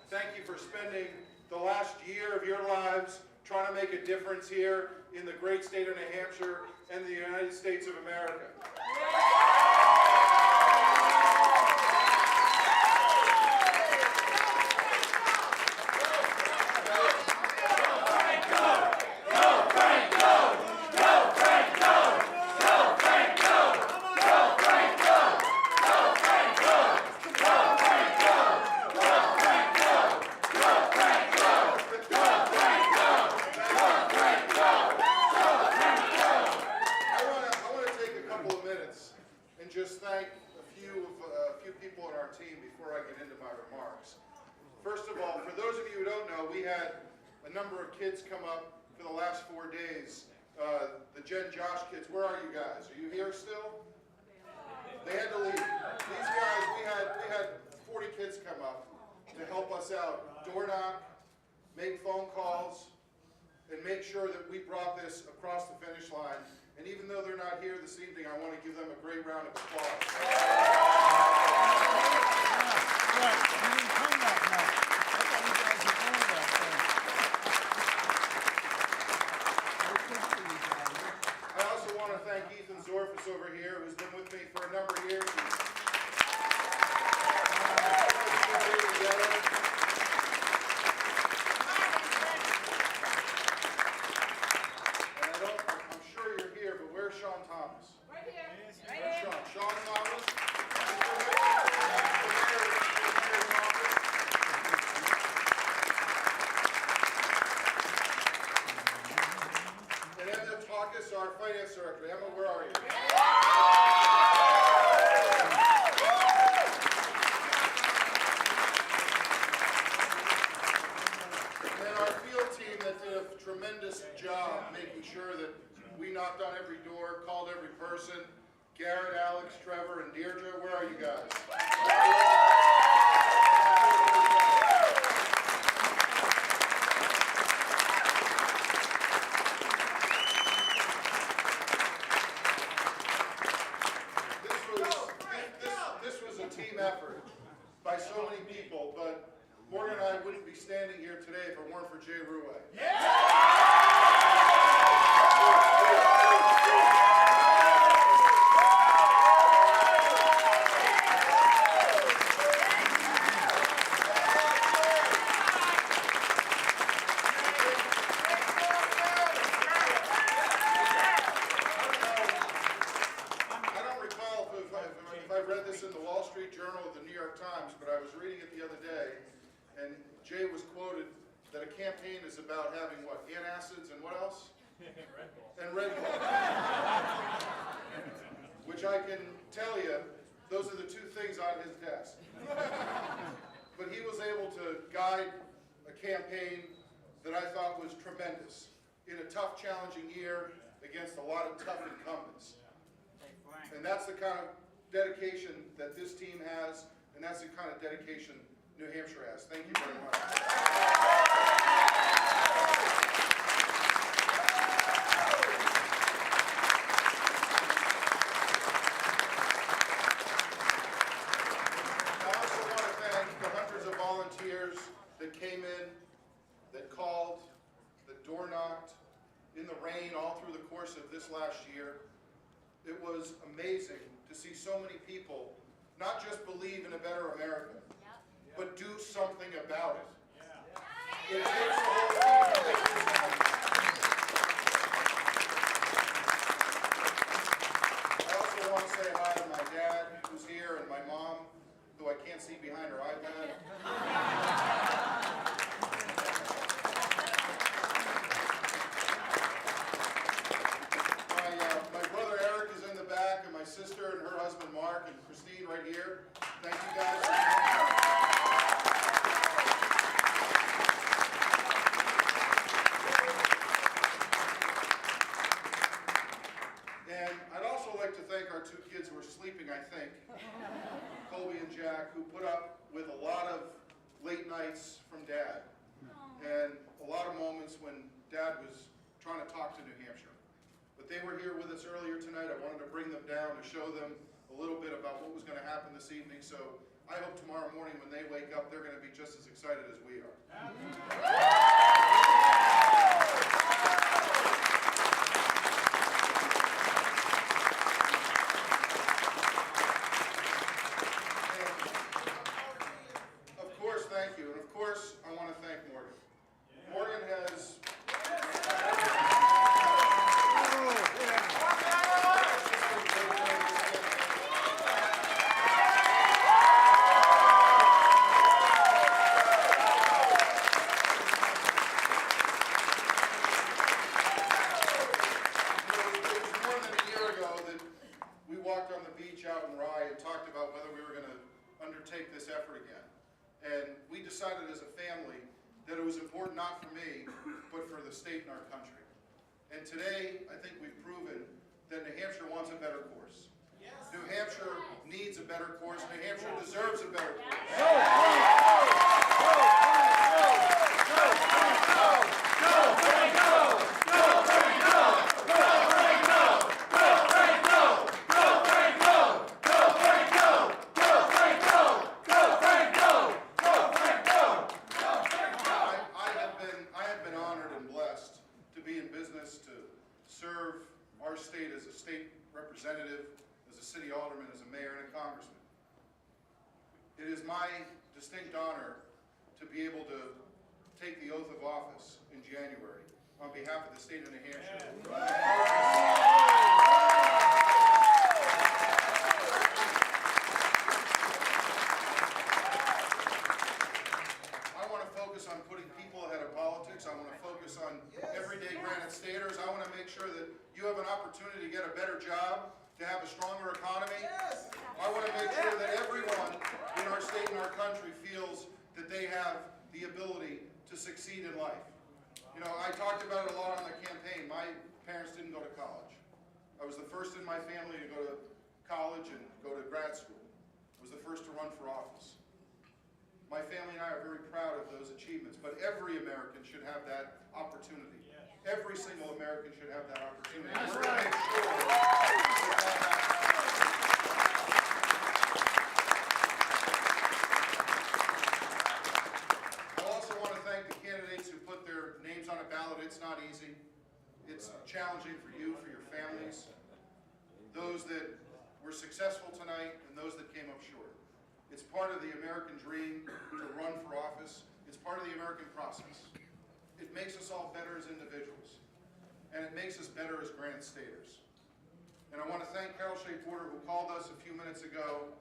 Thank you for spending the last year of your lives trying to make a difference here in the great state of New Hampshire and the United States of America. First of all, for those of you who don't know, we had a number of kids come up for the last 4 days. The Jen Josh kids, where are you guys? Are you here still? They had to leave. These guys, we had 40 kids come up to help us out, door knock, make phone calls, and make sure that we brought this across the finish line. And even though they're not here this evening, I want to give them a great round of applause. Over here, who's been with me for a number of years. And I'm sure you're here, but where's Sean Thomas? Right here. Where's Sean? Sean Thomas. And Emma Talkis, our finance director. Emma, where are you? Tremendous job making sure that we knocked on every door, called every person. Garrett, Alex, Trevor, and Deirdre, where are you guys? This was a team effort by so many people, but Morgan and I wouldn't be standing here today if it weren't for Jay Ruwe. Jay was quoted that a campaign is about having what? Antacids and what else? Red Bull. And Red Bull. Which I can tell you, those are the two things on his desk. But he was able to guide a campaign that I thought was tremendous in a tough, challenging year against a lot of tough incumbents. And that's the kind of dedication that this team has, and that's the kind of dedication New Hampshire has. Thank you very much. I also want to thank the hundreds of volunteers that came in, that called, that door knocked in the rain all through the course of this last year. It was amazing to see so many people not just believe in a better America, but do something about it. It takes a whole team. I also want to say hi to my dad, who's here, and my mom, who I can't see behind her iPad. My brother Eric is in the back, and my sister and her husband Mark and Christine right here. Thank you guys. And I'd also like to thank our two kids who are sleeping, I think, Colby and Jack, who put up with a lot of late nights from Dad, and a lot of moments when Dad was trying to talk to New Hampshire. But they were here with us earlier tonight. I wanted to bring them down to show them a little bit about what was going to happen this evening. So I hope tomorrow morning when they wake up, they're going to be just as excited as we are. And of course, thank you. And of course, I want to thank Morgan. Morgan has... undertake this effort again. And we decided as a family that it was important not for me, but for the state and our country. And today, I think we've proven that New Hampshire wants a better course. Yes. New Hampshire needs a better course. New Hampshire deserves a better course. Serve our state as a state representative, as a city alderman, as a mayor, and a congressman. It is my distinct honor to be able to take the oath of office in January on behalf of the state of New Hampshire. I want to focus on putting people ahead of politics. I want to focus on everyday Granite Staters. I want to make sure that you have an opportunity to get a better job, to have a stronger economy. Yes. I want to make sure that everyone in our state and our country feels that they have the ability to succeed in life. You know, I talked about it a lot on the campaign. My parents didn't go to college. I was the first in my family to go to college and go to grad school. I was the first to run for office. My family and I are very proud of those achievements, but every American should have that opportunity. Every single American should have that opportunity. We're going to make sure that I also want to thank the candidates who put their names on a ballot. It's not easy. It's challenging for you, for your families, those that were successful tonight and those that came up short. It's part of the American dream to run for office. It's part of the American process. It makes us all better as individuals, and it makes us better as Granite Staters. And I want to thank Carol Shea-Porter, who called us a few minutes ago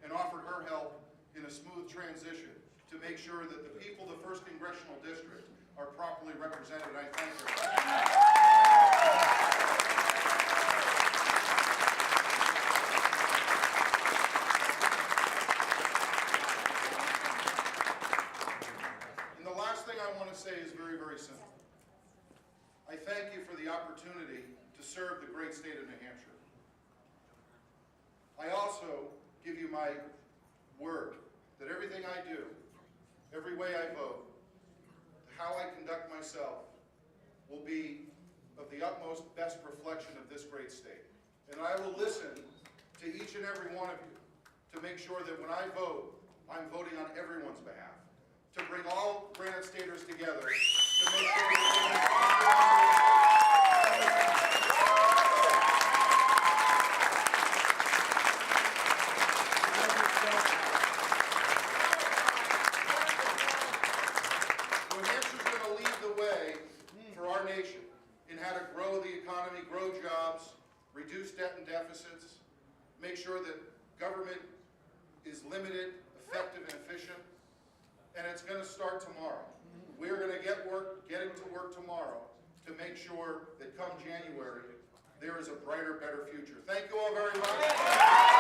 and offered her help in a smooth transition to make sure that the people of the 1st Congressional District are properly represented. I thank her. I want to say is very, very simple. I thank you for the opportunity to serve the great state of New Hampshire. I also give you my word that everything I do, every way I vote, how I conduct myself, will be of the utmost best reflection of this great state. And I will listen to each and every one of you to make sure that when I vote, I'm voting on everyone's behalf, to bring all Granite Staters together to make sure that New Hampshire's going to lead the way for our nation in how to grow the economy, grow jobs, reduce debt and deficits, make sure that government is limited, effective, and efficient. And it's going to start tomorrow. We're going to get to work tomorrow to make sure that come January, there is a brighter, better future. Thank you all very much.